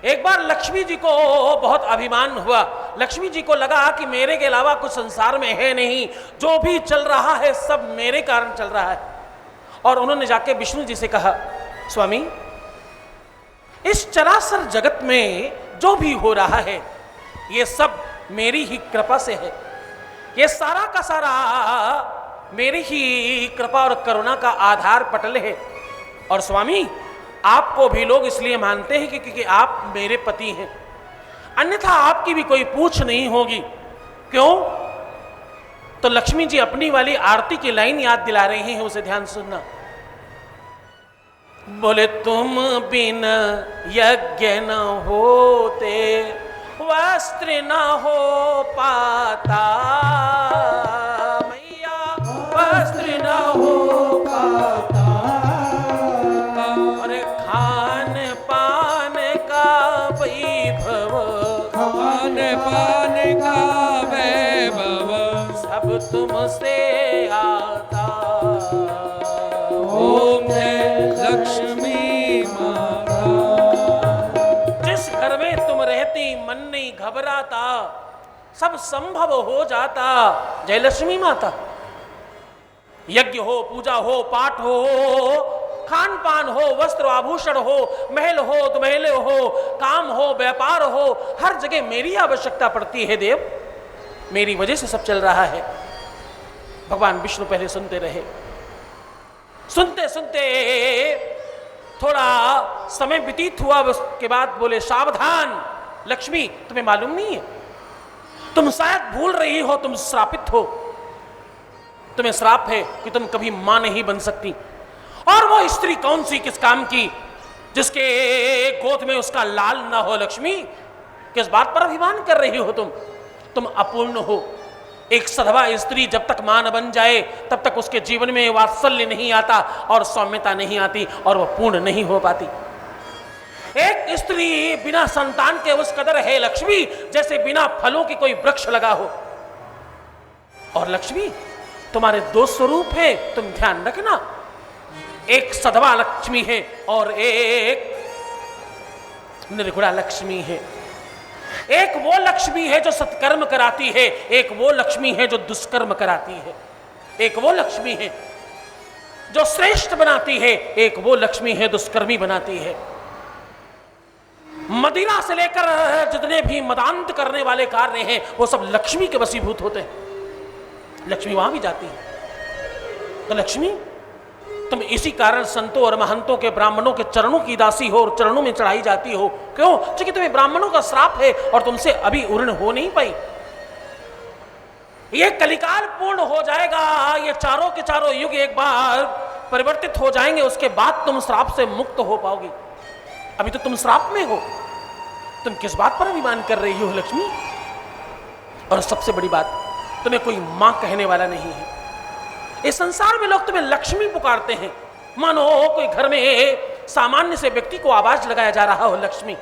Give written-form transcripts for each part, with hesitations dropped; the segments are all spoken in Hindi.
एक बार लक्ष्मी जी को बहुत अभिमान हुआ। लक्ष्मी जी को लगा कि मेरे के अलावा कुछ संसार में है नहीं, जो भी चल रहा है सब मेरे कारण चल रहा है। और उन्होंने जाके विष्णु जी से कहा, स्वामी, इस चराचर जगत में जो भी हो रहा है ये सब मेरी ही कृपा से है, ये सारा का सारा मेरी ही कृपा और करुणा का आधार पटल है। और स्वामी, आपको भी लोग इसलिए मानते हैं क्योंकि आप मेरे पति हैं, अन्यथा आपकी भी कोई पूछ नहीं होगी। क्यों? तो लक्ष्मी जी अपनी वाली आरती की लाइन याद दिला रही हैं, उसे ध्यान सुनना। बोले, तुम बिन यज्ञ न होते, वस्त्र न हो पाता, मैया वस्त्र न हो पाता, और खान पान का वैभव, खान पान का वैभव सब तुमसे आता। ओम जय लक्ष्मी माता। जिस घर में तुम रहती मन नहीं घबराता, सब संभव हो जाता। जय लक्ष्मी माता। यज्ञ हो, पूजा हो, पाठ हो, खान पान हो, वस्त्र आभूषण हो, महल हो तो महल हो, काम हो, व्यापार हो, हर जगह मेरी आवश्यकता पड़ती है देव, मेरी वजह से सब चल रहा है। भगवान विष्णु पहले सुनते रहे, सुनते सुनते थोड़ा समय व्यतीत हुआ, उसके बाद बोले, सावधान लक्ष्मी, तुम्हें मालूम नहीं है, तुम शायद भूल रही हो, तुम श्रापित हो, तुम्हें श्राप है कि तुम कभी मां नहीं बन सकती। और वो स्त्री कौन सी, किस काम की, जिसके गोद में उसका लाल ना हो। लक्ष्मी, किस बात पर अभिमान कर रही हो तुम अपूर्ण हो। एक सधवा स्त्री जब तक मां न बन जाए तब तक उसके जीवन में वात्सल्य नहीं आता और सौम्यता नहीं आती और वह पूर्ण नहीं हो पाती। एक स्त्री बिना संतान के उस कदर है लक्ष्मी जैसे बिना फलों की कोई वृक्ष लगा हो। और लक्ष्मी, तुम्हारे दो स्वरूप हैं, तुम ध्यान रखना, एक सधवा लक्ष्मी है और एक निर्गुणा लक्ष्मी है। एक वो लक्ष्मी है जो सत्कर्म कराती है, एक वो लक्ष्मी है जो दुष्कर्म कराती है। एक वो लक्ष्मी है जो श्रेष्ठ बनाती है, एक वो लक्ष्मी है दुष्कर्मी बनाती है। मदिरा से लेकर जितने भी मदांत करने वाले कार्य हैं वो सब लक्ष्मी के वशीभूत होते हैं। लक्ष्मी वहां भी जाती है। तो लक्ष्मी, तुम इसी कारण संतों और महंतों के, ब्राह्मणों के चरणों की दासी हो और चरणों में चढ़ाई जाती हो। क्यों? क्योंकि तुम्हें ब्राह्मणों का श्राप है और तुमसे अभी उर्ण हो नहीं पाई। ये कलिकाल पूर्ण हो जाएगा, ये चारों के चारों युग एक बार परिवर्तित हो जाएंगे, उसके बाद तुम श्राप से मुक्त हो पाओगी। अभी तो तुम श्राप में हो। तुम किस बात पर अभिमान कर रही हो लक्ष्मी? और सबसे बड़ी बात, तुम्हें कोई मां कहने वाला नहीं है। इस संसार में लोग तुम्हें लक्ष्मी पुकारते हैं, मानो कोई घर में सामान्य से व्यक्ति को आवाज लगाया जा रहा हो लक्ष्मी।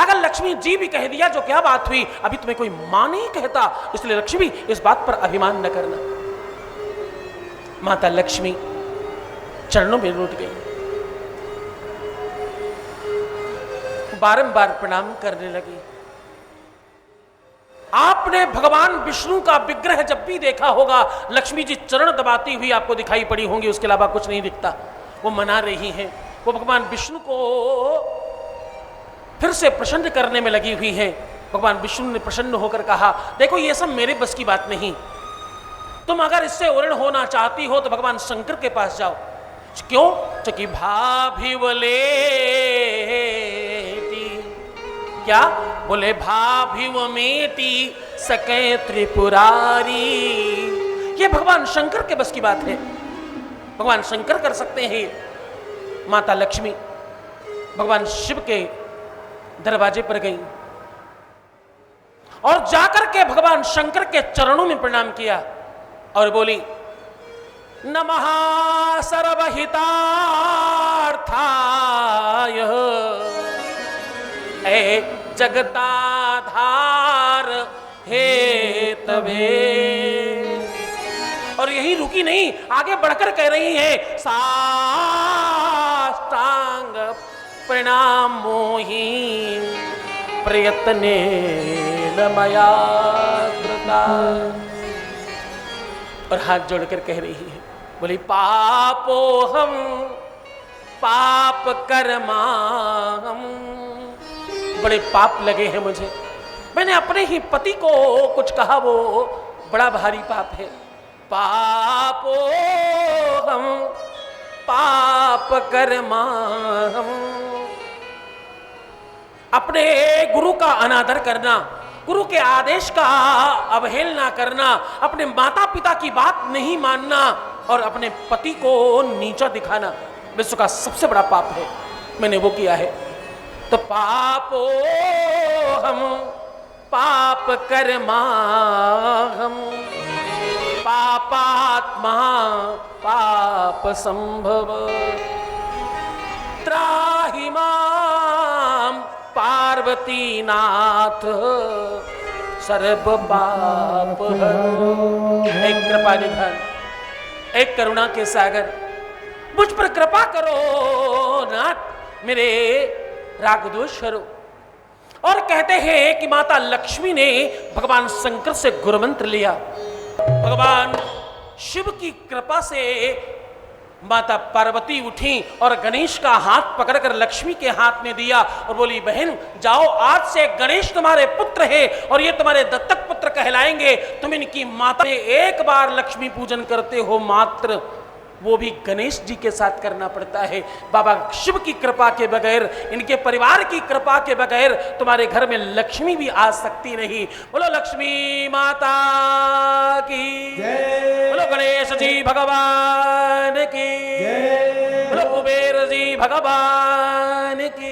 अगर लक्ष्मी जी भी कह दिया जो क्या बात हुई, अभी तुम्हें कोई मां नहीं कहता, इसलिए लक्ष्मी इस बात पर अभिमान न करना। माता लक्ष्मी चरणों में लौट गई, बारंबार प्रणाम करने लगी। आपने भगवान विष्णु का विग्रह जब भी देखा होगा, लक्ष्मी जी चरण दबाती हुई आपको दिखाई पड़ी होंगी, उसके अलावा कुछ नहीं दिखता। वो मना रही हैं, वो भगवान विष्णु को फिर से प्रसन्न करने में लगी हुई हैं। भगवान विष्णु ने प्रसन्न होकर कहा, देखो ये सब मेरे बस की बात नहीं, तुम अगर इससे उर्ण होना चाहती हो तो भगवान शंकर के पास जाओ। क्यों? क्योंकि भाभिवले, क्या बोले, भाभिवमेटी सके त्रिपुरारी। ये भगवान शंकर के बस की बात है, भगवान शंकर कर सकते हैं। माता लक्ष्मी भगवान शिव के दरवाजे पर गई और जाकर के भगवान शंकर के चरणों में प्रणाम किया और बोली, नमः सर्वहितार्थाय हे जगताधार हे तवे। और यही रुकी नहीं, आगे बढ़कर कह रही है, साष्टांग प्रणाम मोही प्रयत्नेन मया कृता। और हाथ जोड़कर कह रही है, बोली पापो हम पाप कर्मा हम, बड़े पाप लगे हैं मुझे। मैंने अपने ही पति को कुछ कहा, वो बड़ा भारी पाप है। पापो हम पाप कर्मा हम, अपने गुरु का अनादर करना, गुरु के आदेश का अवहेलना करना, अपने माता पिता की बात नहीं मानना और अपने पति को नीचा दिखाना विश्व का सबसे बड़ा पाप है। मैंने वो किया है। तो पापो हम पाप कर्मा हम, पापात्मा पाप संभव, त्राहि मां पार्वती नाथ सर्व पाप हरो। एक कृपा निधान, एक करुणा के सागर, मुझ पर कृपा करो नाथ, मेरे राग दोष हरो। और कहते हैं कि माता लक्ष्मी ने भगवान शंकर से गुरुमंत्र लिया। भगवान शिव की कृपा से माता पार्वती उठी और गणेश का हाथ पकड़कर लक्ष्मी के हाथ में दिया और बोली, बहन जाओ, आज से गणेश तुम्हारे पुत्र है और ये तुम्हारे दत्तक पुत्र कहलाएंगे। तुम इनकी माता में एक बार लक्ष्मी पूजन करते हो मात्र, वो भी गणेश जी के साथ करना पड़ता है। बाबा शिव की कृपा के बगैर, इनके परिवार की कृपा के बगैर तुम्हारे घर में लक्ष्मी भी आ सकती नहीं। बोलो लक्ष्मी माता की जय, बोलो गणेश जी भगवान की जय, बोलो कुबेर जी भगवान की